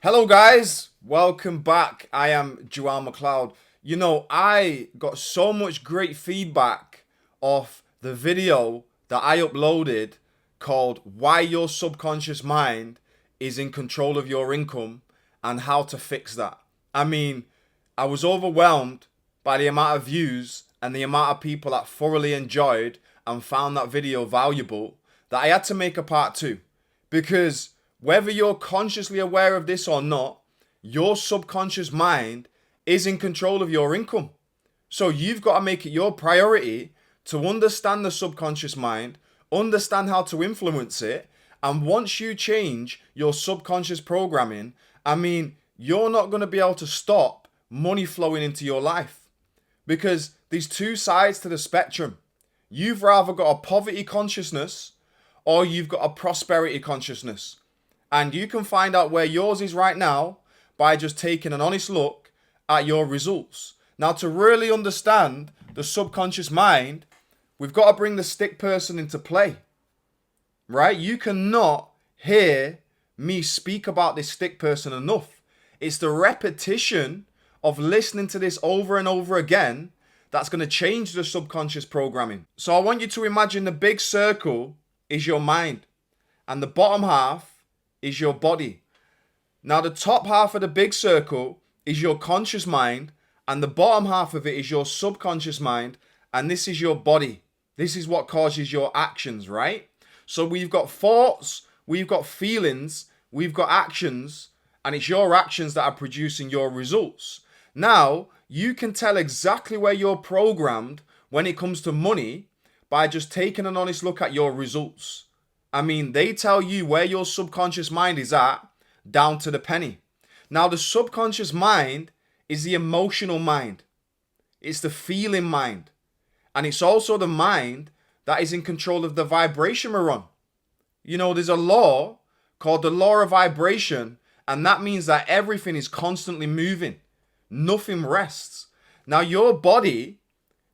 Hello guys, welcome back. I am Joel McLeod. I got so much great feedback off the video that I uploaded called Why Your Subconscious Mind is in Control of Your Income and How to Fix That. I was overwhelmed by the amount of views and the amount of people that thoroughly enjoyed and found that video valuable that I had to make a part two. Because whether you're consciously aware of this or not, your subconscious mind is in control of your income. So you've got to make it your priority to understand the subconscious mind, understand how to influence it, and once you change your subconscious programming, you're not going to be able to stop money flowing into your life. Because there's two sides to the spectrum. You've rather got a poverty consciousness or you've got a prosperity consciousness. And you can find out where yours is right now by just taking an honest look at your results. Now, to really understand the subconscious mind, we've got to bring the stick person into play, right? You cannot hear me speak about this stick person enough. It's the repetition of listening to this over and over again that's going to change the subconscious programming. So I want you to imagine the big circle is your mind and the bottom half is your body. Now, the top half of the big circle is your conscious mind, and the bottom half of it is your subconscious mind, and this is your body. This is what causes your actions, right? So we've got thoughts, we've got feelings, we've got actions, and it's your actions that are producing your results. Now, you can tell exactly where you're programmed when it comes to money by just taking an honest look at your results. They tell you where your subconscious mind is at, down to the penny. Now, the subconscious mind is the emotional mind. It's the feeling mind. And it's also the mind that is in control of the vibration we're on. There's a law called the law of vibration, and that means that everything is constantly moving. Nothing rests. Now, your body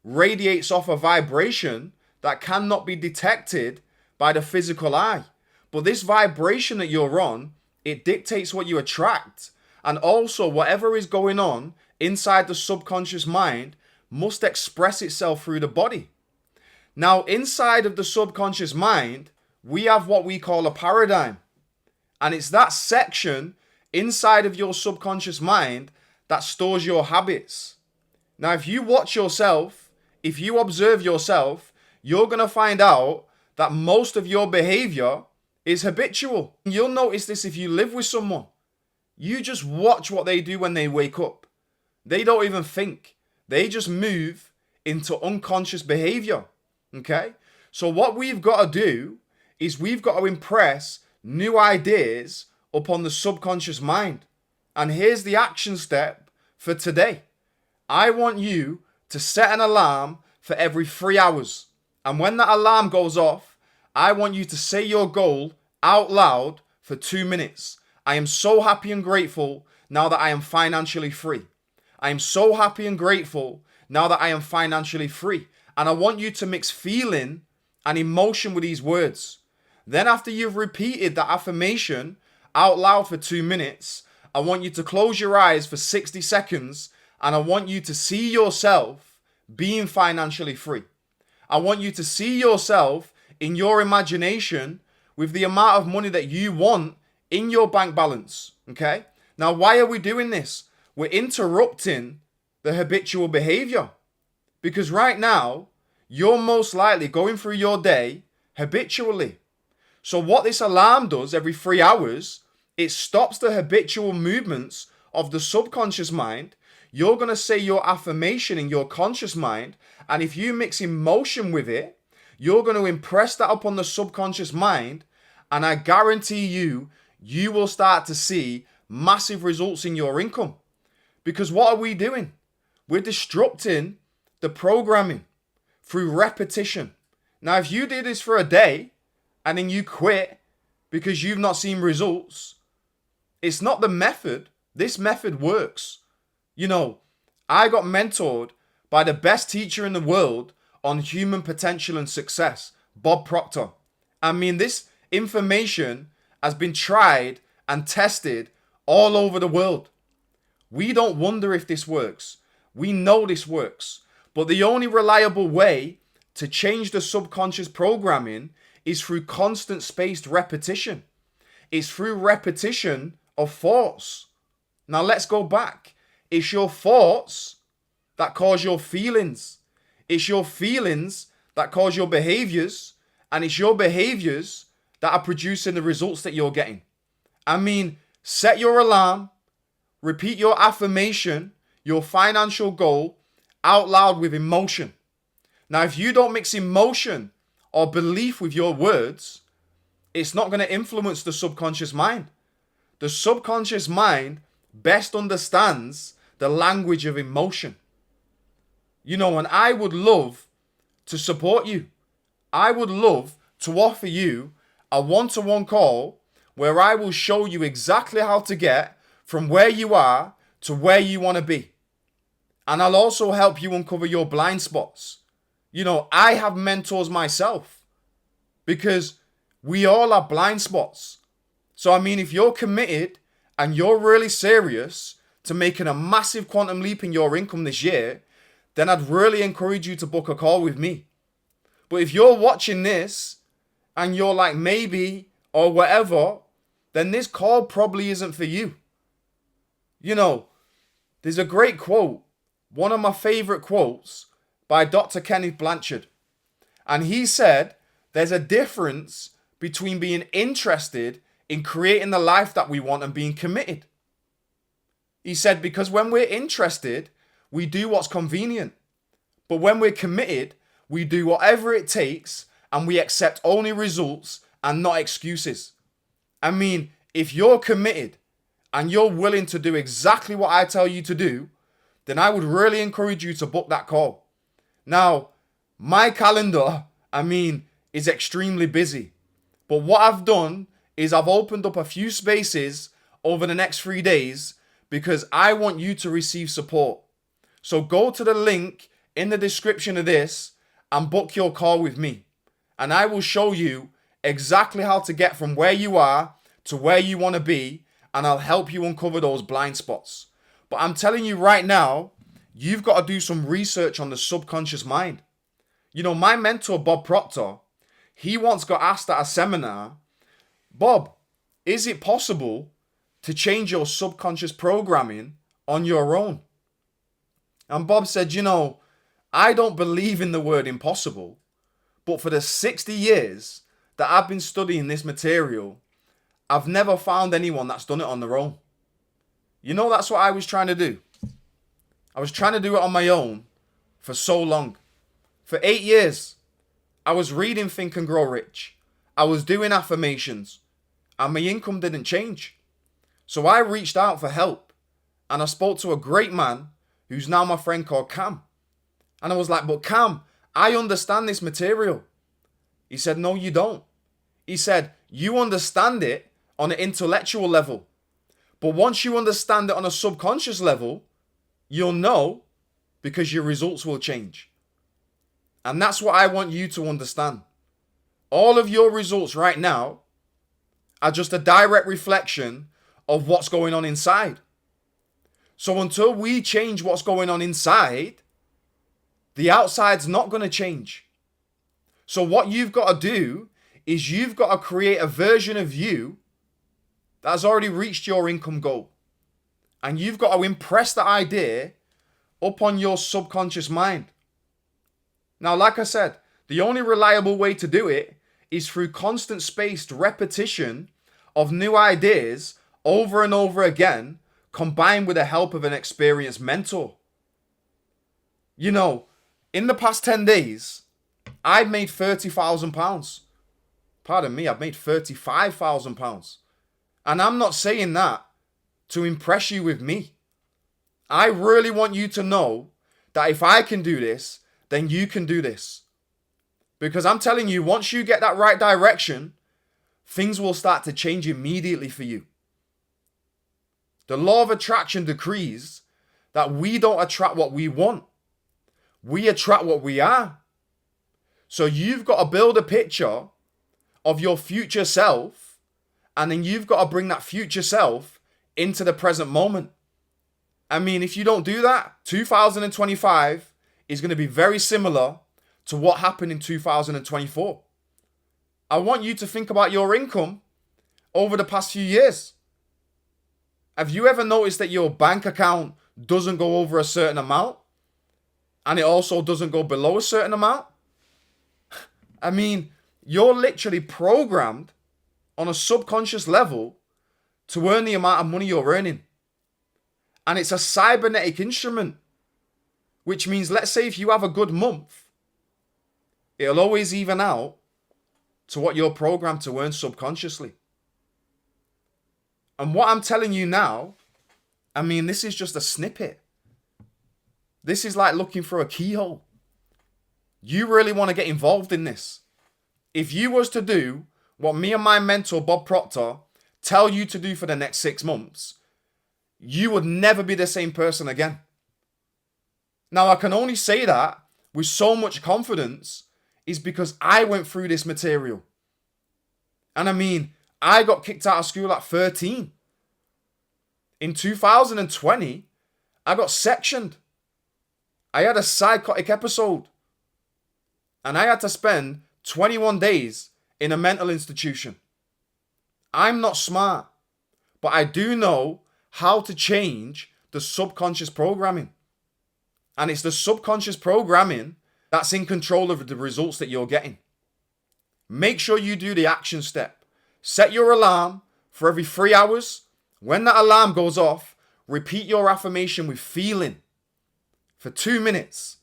radiates off a vibration that cannot be detected by the physical eye. But this vibration that you're on, it dictates what you attract. And also whatever is going on inside the subconscious mind must express itself through the body. Now, inside of the subconscious mind, we have what we call a paradigm. And it's that section inside of your subconscious mind that stores your habits. Now, if you watch yourself, if you observe yourself, you're going to find out that most of your behavior is habitual. You'll notice this if you live with someone. You just watch what they do when they wake up. They don't even think. They just move into unconscious behavior. Okay? So what we've got to do is we've got to impress new ideas upon the subconscious mind. And here's the action step for today. I want you to set an alarm for every 3 hours. And when that alarm goes off, I want you to say your goal out loud for 2 minutes. I am so happy and grateful now that I am financially free. I am so happy and grateful now that I am financially free. And I want you to mix feeling and emotion with these words. Then after you've repeated that affirmation out loud for 2 minutes, I want you to close your eyes for 60 seconds and I want you to see yourself being financially free. I want you to see yourself in your imagination with the amount of money that you want in your bank balance. Okay? Now, why are we doing this? We're interrupting the habitual behavior. Because right now, you're most likely going through your day habitually. So what this alarm does every 3 hours, it stops the habitual movements of the subconscious mind. You're going to say your affirmation in your conscious mind. And if you mix emotion with it, you're going to impress that upon the subconscious mind. And I guarantee you, you will start to see massive results in your income. Because what are we doing? We're disrupting the programming through repetition. Now, if you did this for a day and then you quit because you've not seen results, it's not the method. This method works. I got mentored by the best teacher in the world on human potential and success, Bob Proctor. This information has been tried and tested all over the world. We don't wonder if this works. We know this works. But the only reliable way to change the subconscious programming is through constant spaced repetition. It's through repetition of thoughts. Now let's go back. It's your thoughts that cause your feelings. It's your feelings that cause your behaviors. And it's your behaviors that are producing the results that you're getting. I mean, set your alarm, repeat your affirmation, your financial goal out loud with emotion. Now, if you don't mix emotion or belief with your words, it's not going to influence the subconscious mind. The subconscious mind best understands the language of emotion. You know, and I would love to support you. I would love to offer you a one-to-one call where I will show you exactly how to get from where you are to where you want to be. And I'll also help you uncover your blind spots. You know, I have mentors myself because we all have blind spots. So, I mean, if you're committed and you're really serious to making a massive quantum leap in your income this year, then I'd really encourage you to book a call with me. But if you're watching this and you're like maybe or whatever, then this call probably isn't for you. You know, there's a great quote, one of my favorite quotes by Dr. Kenneth Blanchard. And he said, there's a difference between being interested in creating the life that we want and being committed. He said, because when we're interested, we do what's convenient. But when we're committed, we do whatever it takes and we accept only results and not excuses. I mean, if you're committed and you're willing to do exactly what I tell you to do, then I would really encourage you to book that call. Now, my calendar, is extremely busy. But what I've done is I've opened up a few spaces over the next 3 days because I want you to receive support. So go to the link in the description of this and book your call with me. And I will show you exactly how to get from where you are to where you want to be, and I'll help you uncover those blind spots. But I'm telling you right now, you've got to do some research on the subconscious mind. You know, my mentor, Bob Proctor, he once got asked at a seminar, Bob, is it possible to change your subconscious programming on your own? And Bob said, you know, I don't believe in the word impossible, but for the 60 years that I've been studying this material, I've never found anyone that's done it on their own. You know, that's what I was trying to do. I was trying to do it on my own for so long. For 8 years, I was reading Think and Grow Rich. I was doing affirmations, and my income didn't change. So I reached out for help, and I spoke to a great man who's now my friend called Cam. And I was like, but Cam, I understand this material. He said, no, you don't. He said, you understand it on an intellectual level. But once you understand it on a subconscious level, you'll know because your results will change. And that's what I want you to understand. All of your results right now are just a direct reflection of what's going on inside. So until we change what's going on inside, the outside's not going to change. So what you've got to do is you've got to create a version of you that has already reached your income goal. And you've got to impress that idea upon your subconscious mind. Now, like I said, the only reliable way to do it is through constant spaced repetition of new ideas over and over again, combined with the help of an experienced mentor. You know, in the past 10 days, I've made £30,000. Pardon me, I've made £35,000. And I'm not saying that to impress you with me. I really want you to know that if I can do this, then you can do this. Because I'm telling you, once you get that right direction, things will start to change immediately for you. The law of attraction decrees that we don't attract what we want. We attract what we are. So you've got to build a picture of your future self, and then you've got to bring that future self into the present moment. I mean, if you don't do that, 2025 is going to be very similar to what happened in 2024. I want you to think about your income over the past few years. Have you ever noticed that your bank account doesn't go over a certain amount and it also doesn't go below a certain amount? I mean, you're literally programmed on a subconscious level to earn the amount of money you're earning. And it's a cybernetic instrument, which means, let's say if you have a good month, it'll always even out to what you're programmed to earn subconsciously. And what I'm telling you now, I mean, this is just a snippet. This is like looking for a keyhole. You really want to get involved in this. If you was to do what me and my mentor, Bob Proctor, tell you to do for the next 6 months, you would never be the same person again. Now, I can only say that with so much confidence is because I went through this material. And I mean, I got kicked out of school at 13. In 2020, I got sectioned. I had a psychotic episode. And I had to spend 21 days in a mental institution. I'm not smart, but I do know how to change the subconscious programming. And it's the subconscious programming that's in control of the results that you're getting. Make sure you do the action step. Set your alarm for every 3 hours. When that alarm goes off, repeat your affirmation with feeling for 2 minutes.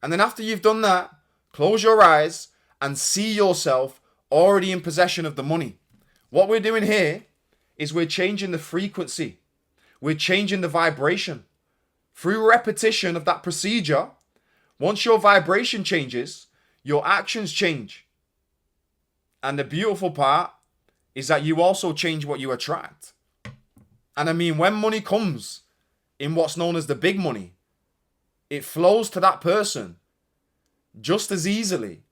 And then after you've done that, close your eyes and see yourself already in possession of the money. What we're doing here is we're changing the frequency. We're changing the vibration. Through repetition of that procedure, once your vibration changes, your actions change. And the beautiful part is that you also change what you attract. And I mean, when money comes in what's known as the big money, it flows to that person just as easily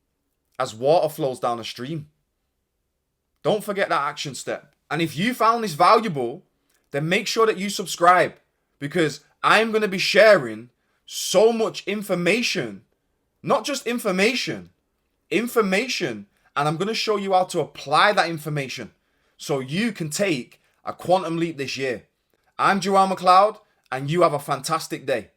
as water flows down a stream. Don't forget that action step. And if you found this valuable, then make sure that you subscribe, because I'm going to be sharing so much information, not just information, and I'm going to show you how to apply that information so you can take a quantum leap this year. I'm Joel McLeod, and you have a fantastic day.